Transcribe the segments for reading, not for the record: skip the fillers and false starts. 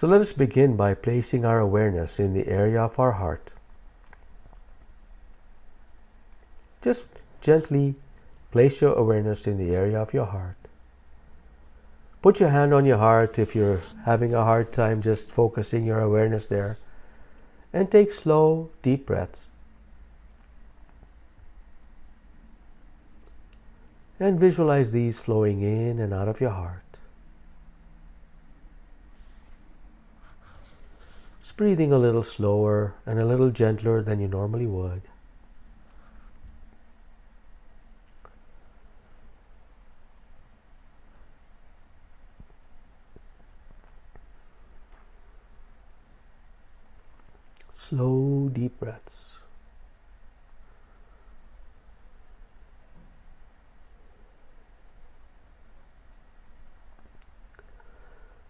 So let us begin by placing our awareness in the area of our heart. Just gently place your awareness in the area of your heart. Put your hand on your heart if you're having a hard time just focusing your awareness there. And take slow, deep breaths. And visualize these flowing in and out of your heart. Just breathing a little slower and a little gentler than you normally would. Slow, deep breaths.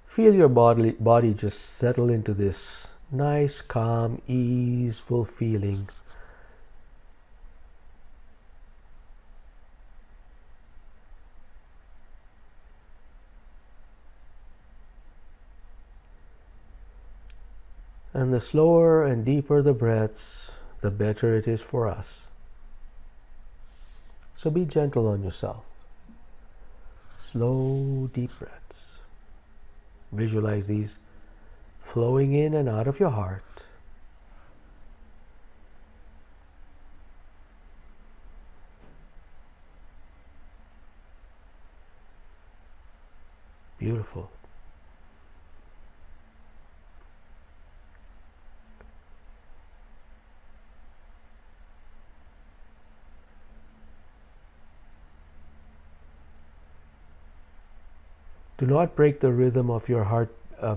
Feel your body just settle into this nice, calm, easeful feeling. And the slower and deeper the breaths, the better it is for us. So be gentle on yourself. Slow, deep breaths. Visualize these flowing in and out of your heart. Beautiful. Do not break the rhythm of your heart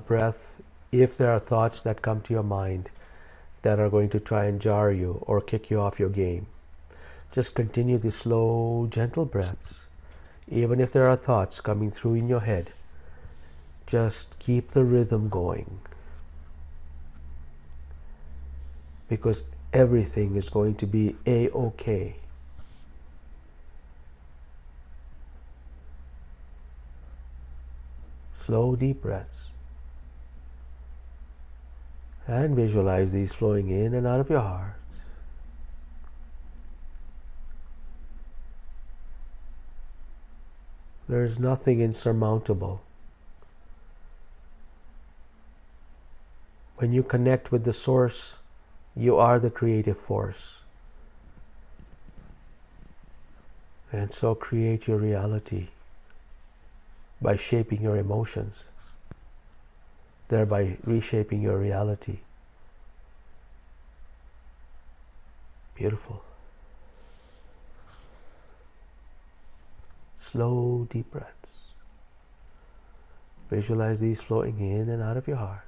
breath if there are thoughts that come to your mind that are going to try and jar you or kick you off your game. Just continue the slow, gentle breaths. Even if there are thoughts coming through in your head, just keep the rhythm going. Because everything is going to be A-OK. Slow, deep breaths. And visualize these flowing in and out of your heart. There is nothing insurmountable. When you connect with the source, you are the creative force. And so create your reality by shaping your emotions, thereby reshaping your reality. Beautiful. Slow, deep breaths. Visualize these flowing in and out of your heart.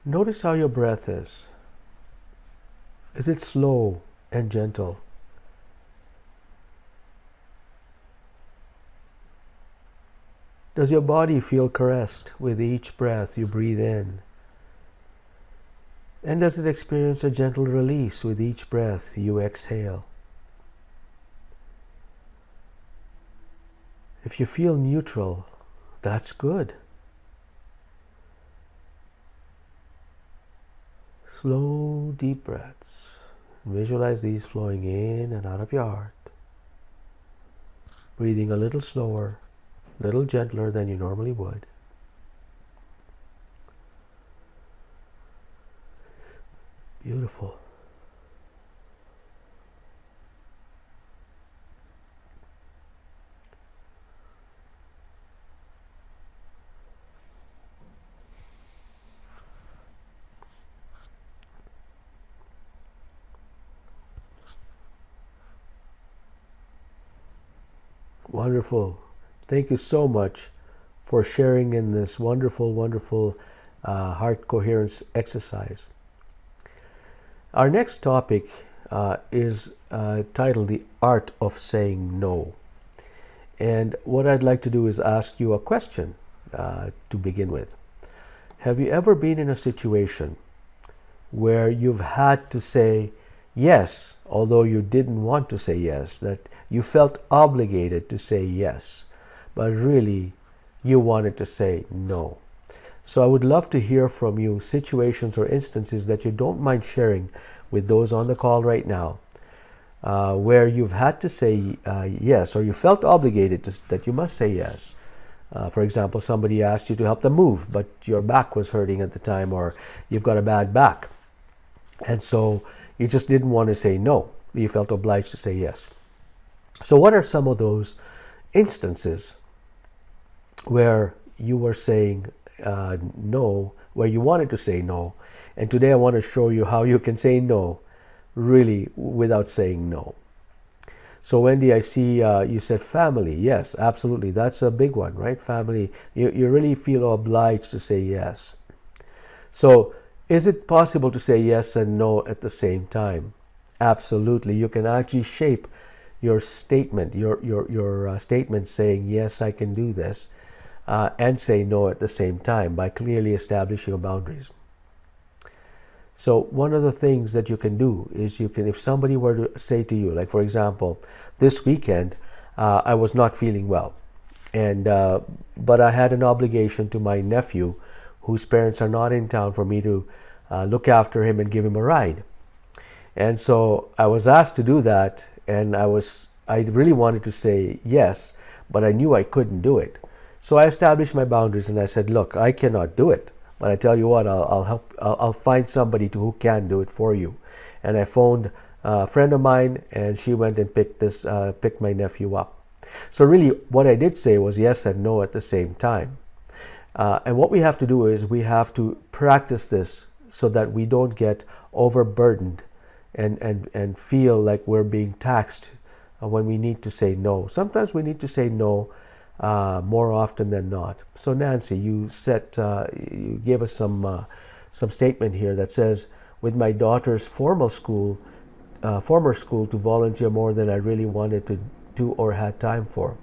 Notice how your breath is. Is it slow and gentle? Does your body feel caressed with each breath you breathe in? And does it experience a gentle release with each breath you exhale? If you feel neutral, that's good. Slow, deep breaths. Visualize these flowing in and out of your heart. Breathing a little slower, a little gentler than you normally would. Beautiful. Wonderful. Thank you so much for sharing in this wonderful heart coherence exercise. Our next topic is titled The Art of Saying No. And what I'd like to do is ask you a question to begin with. Have you ever been in a situation where you've had to say yes, although you didn't want to say yes, that you felt obligated to say yes, but really you wanted to say no? So I would love to hear from you situations or instances that you don't mind sharing with those on the call right now, where you've had to say yes, or you felt obligated that you must say yes. For example, somebody asked you to help them move, but your back was hurting at the time, or you've got a bad back. And so you just didn't want to say no. You felt obliged to say yes. So what are some of those instances where you were saying no, where you wanted to say no? And today I want to show you how you can say no really without saying no. So Wendy, I see you said family. Yes, absolutely. That's a big one, right? Family. You really feel obliged to say yes. So is it possible to say yes and no at the same time? Absolutely. You can actually shape your statement, your statement saying, yes, I can do this, and say no at the same time by clearly establishing your boundaries. So one of the things that you can do is if somebody were to say to you, like for example, this weekend, I was not feeling well, but I had an obligation to my nephew, whose parents are not in town, for me to look after him and give him a ride. And so I was asked to do that, and I really wanted to say yes, but I knew I couldn't do it. So I established my boundaries and I said, look, I cannot do it, but I tell you what, I'll find somebody who can do it for you. And I phoned a friend of mine, and she went and picked my nephew up. So really what I did say was yes and no at the same time. And what we have to do is we have to practice this so that we don't get overburdened and feel like we're being taxed when we need to say no. Sometimes we need to say no more often than not. So Nancy, you gave us some statement here that says, with my daughter's former school to volunteer more than I really wanted to do or had time for.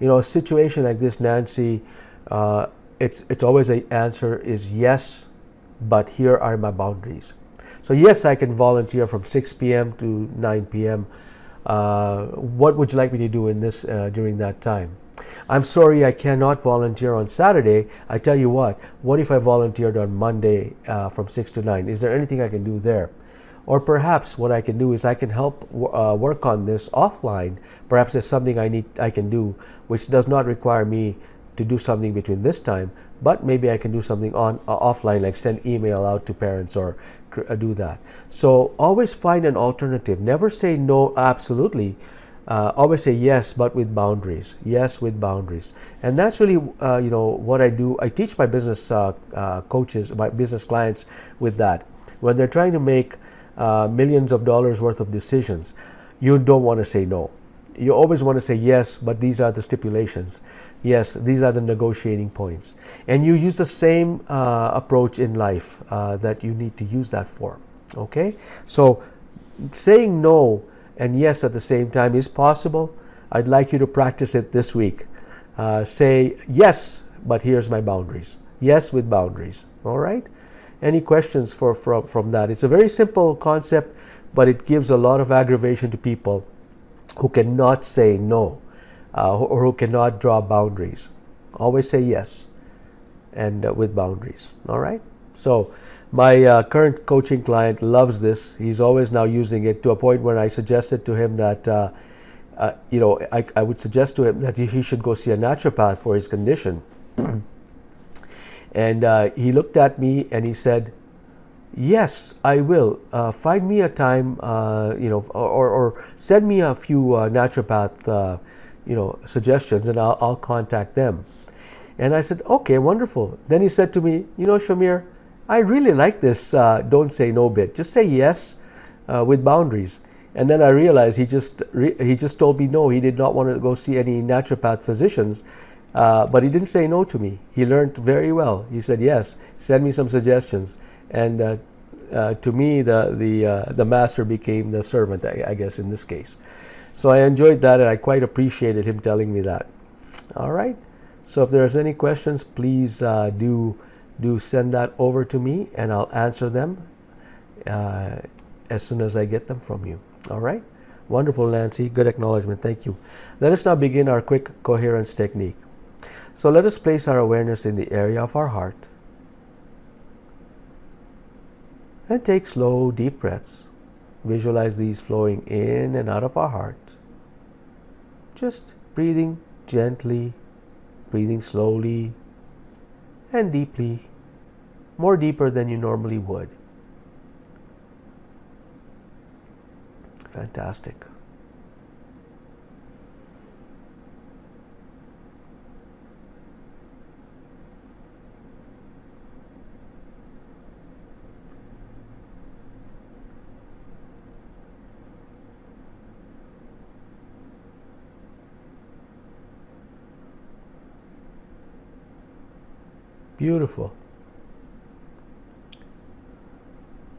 You know, a situation like this, Nancy, it's always an answer is yes, but here are my boundaries. So yes, I can volunteer from 6 p.m. to 9 p.m. What would you like me to do in this during that time? I'm sorry, I cannot volunteer on Saturday. I tell you what if I volunteered on Monday from 6 to 9? Is there anything I can do there? Or perhaps what I can do is I can help work on this offline. Perhaps there's something I can do which does not require me to do something between this time, but maybe I can do something offline, like send email out to parents or do that. So always find an alternative. Never say no absolutely. Always say yes, but with boundaries. Yes, with boundaries. And that's really what I do. I teach my business coaches, my business clients with that. When they're trying to make millions of dollars worth of decisions, you don't want to say no. You always want to say yes, but these are the stipulations. Yes, these are the negotiating points. And you use the same approach in life that you need to use that for. Okay? So saying no and yes at the same time is possible. I'd like you to practice it this week. Say yes, but here's my boundaries. Yes with boundaries. All right? Any questions from that? It's a very simple concept, but it gives a lot of aggravation to people who cannot say no or who cannot draw boundaries. Always say yes and with boundaries. All right? So my current coaching client loves this. He's always now using it, to a point where I suggested to him that I would suggest to him that he should go see a naturopath for his condition. And he looked at me and he said, yes, I will. Find me a time, or send me a few naturopath, suggestions, and I'll contact them. And I said, okay, wonderful. Then he said to me, Shamir, I really like this don't say no bit. Just say yes with boundaries. And then I realized he just told me no, he did not want to go see any naturopath physicians, but he didn't say no to me. He learned very well. He said yes, send me some suggestions, and to me the master became the servant, I guess in this case. So I enjoyed that, and I quite appreciated him telling me that. All right. So if there's any questions, please do send that over to me, and I'll answer them as soon as I get them from you. All right? Wonderful, Nancy. Good acknowledgement. Thank you. Let us now begin our quick coherence technique. So let us place our awareness in the area of our heart and take slow, deep breaths. Visualize these flowing in and out of our heart. Just breathing gently, breathing slowly and deeply, more deeper than you normally would. Fantastic. Beautiful.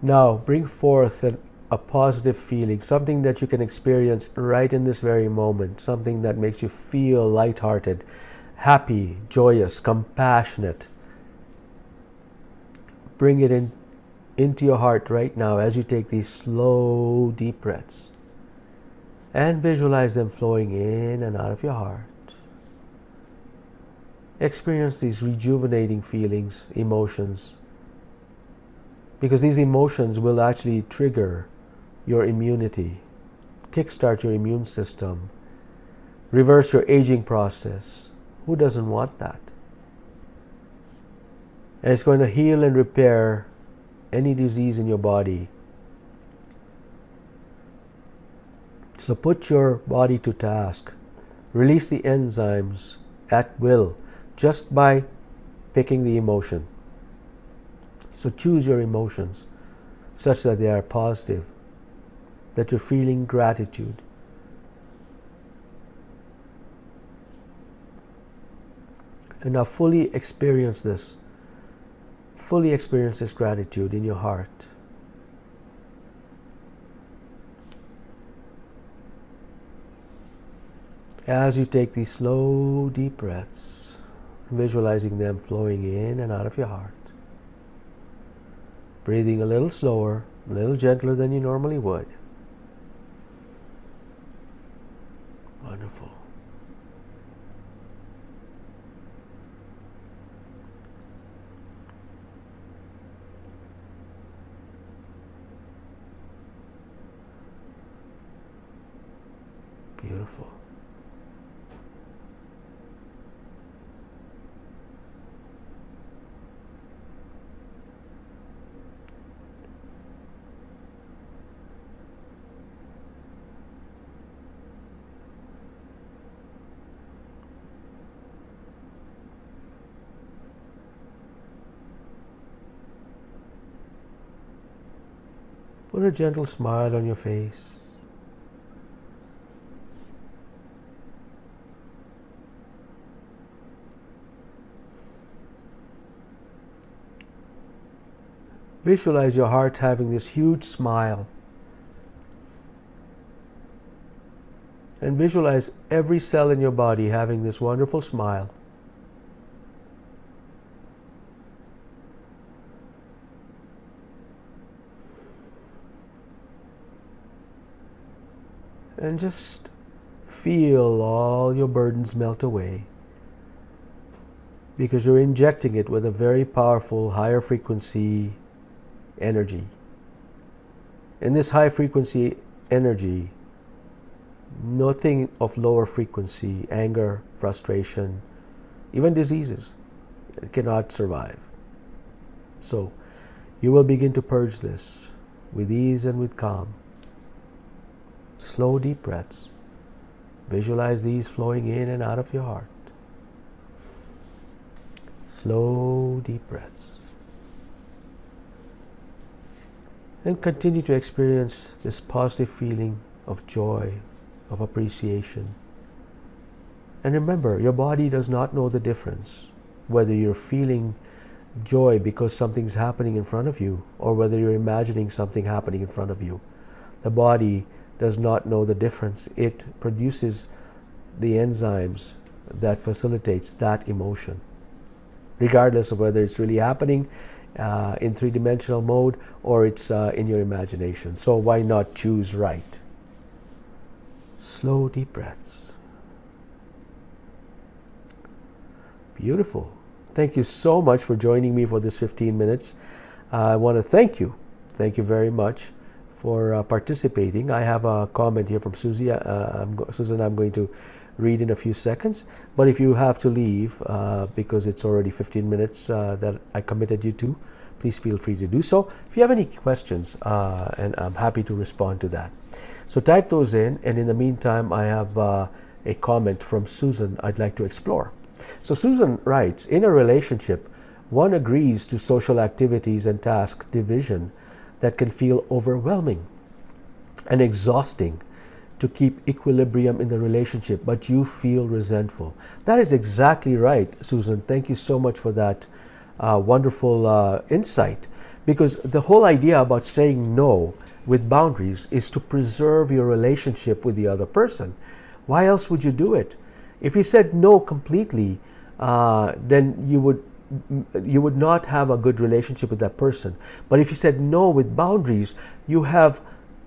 Now bring forth a positive feeling, something that you can experience right in this very moment, something that makes you feel lighthearted, happy, joyous, compassionate. Bring it into your heart right now as you take these slow, deep breaths, and visualize them flowing in and out of your heart. Experience these rejuvenating feelings, emotions, because these emotions will actually trigger your immunity, kickstart your immune system, reverse your aging process. Who doesn't want that? And it's going to heal and repair any disease in your body. So put your body to task. Release the enzymes at will just by picking the emotion. So choose your emotions such that they are positive, that you're feeling gratitude. And now fully experience this gratitude in your heart. As you take these slow, deep breaths, visualizing them flowing in and out of your heart. Breathing a little slower, a little gentler than you normally would. Wonderful. Beautiful. Put a gentle smile on your face. Visualize your heart having this huge smile. And visualize every cell in your body having this wonderful smile. And just feel all your burdens melt away, because you're injecting it with a very powerful, higher frequency energy. In this high frequency energy, nothing of lower frequency, anger, frustration, even diseases, it cannot survive. So you will begin to purge this with ease and with calm. Slow, deep breaths. Visualize these flowing in and out of your heart. Slow, deep breaths. And continue to experience this positive feeling of joy, of appreciation. And remember, your body does not know the difference, whether you're feeling joy because something's happening in front of you or whether you're imagining something happening in front of you. The body does not know the difference. It produces the enzymes that facilitates that emotion, regardless of whether it's really happening in three-dimensional mode or it's in your imagination. So why not choose right? Slow, deep breaths. Beautiful. Thank you so much for joining me for this 15 minutes. I want to thank you. Thank you very much for participating. I have a comment here from Susie. Susan, I'm going to read in a few seconds. But if you have to leave because it's already 15 minutes that I committed you to, please feel free to do so. If you have any questions, and I'm happy to respond to that. So type those in, and in the meantime, I have a comment from Susan I'd like to explore. So Susan writes, in a relationship, one agrees to social activities and task division that can feel overwhelming and exhausting to keep equilibrium in the relationship, but you feel resentful. That is exactly right, Susan. Thank you so much for that wonderful insight, because the whole idea about saying no with boundaries is to preserve your relationship with the other person. Why else would you do it? If you said no completely, then you would not have a good relationship with that person. But if you said no with boundaries, you have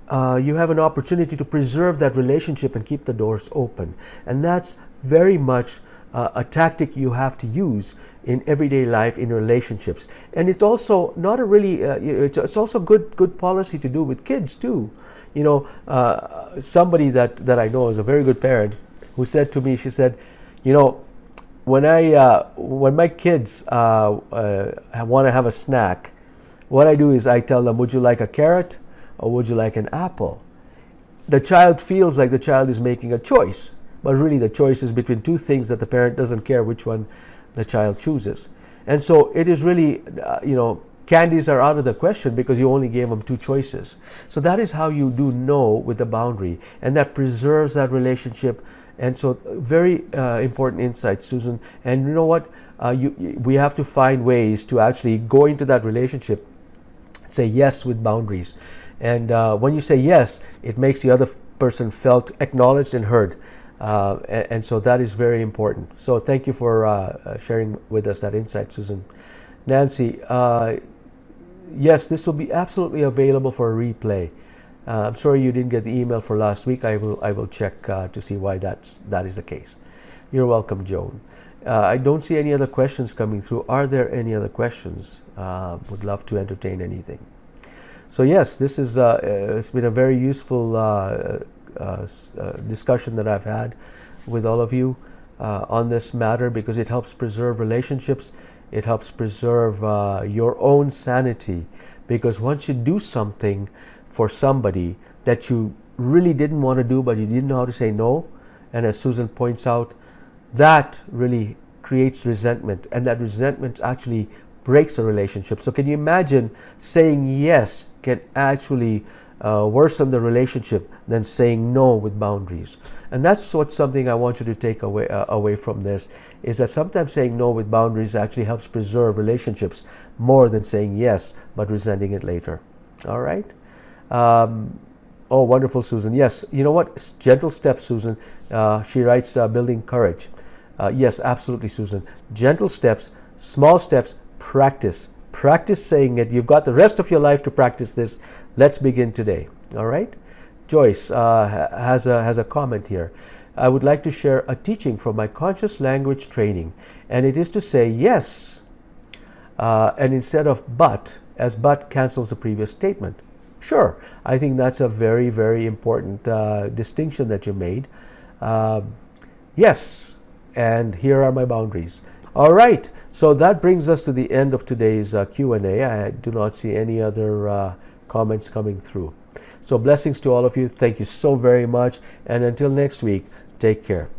an opportunity to preserve that relationship and keep the doors open. And that's very much a tactic you have to use in everyday life, in relationships. And it's also not a really, it's also good policy to do with kids too. You know, somebody that I know is a very good parent who said to me, she said, you know, when my kids want to have a snack, what I do is I tell them, would you like a carrot or would you like an apple? The child feels like the child is making a choice, but really the choice is between two things that the parent doesn't care which one the child chooses. And so it is really, you know, candies are out of the question because you only gave them two choices. So that is how you do no with the boundary, and that preserves that relationship. And so very important insight, Susan. And you know what? We have to find ways to actually go into that relationship, say yes with boundaries. And when you say yes, it makes the other person felt acknowledged and heard. And so that is very important. So thank you for sharing with us that insight, Susan. Nancy, yes, this will be absolutely available for a replay. I'm sorry you didn't get the email for last week. I will check to see why that is the case. You're welcome, Joan. I don't see any other questions coming through. Are there any other questions? Would love to entertain anything. So yes, this is it's been a very useful discussion that I've had with all of you on this matter, because it helps preserve relationships. It helps preserve your own sanity, because once you do something for somebody that you really didn't want to do, but you didn't know how to say no, and as Susan points out, that really creates resentment, and that resentment actually breaks a relationship. So can you imagine saying yes can actually worsen the relationship than saying no with boundaries? And that's something I want you to take away from this, is that sometimes saying no with boundaries actually helps preserve relationships more than saying yes but resenting it later. All right? Oh, wonderful, Susan. Yes, you know what? Gentle steps, Susan. She writes, building courage. Yes, absolutely, Susan. Gentle steps, small steps, practice. Practice saying it. You've got the rest of your life to practice this. Let's begin today. All right? Joyce has a comment here. I would like to share a teaching from my conscious language training, and it is to say yes, and instead of but, as but cancels the previous statement. Sure, I think that's a very, very important distinction that you made. Yes, and here are my boundaries. All right, so that brings us to the end of today's Q&A. I do not see any other comments coming through. So blessings to all of you. Thank you so very much. And until next week, take care.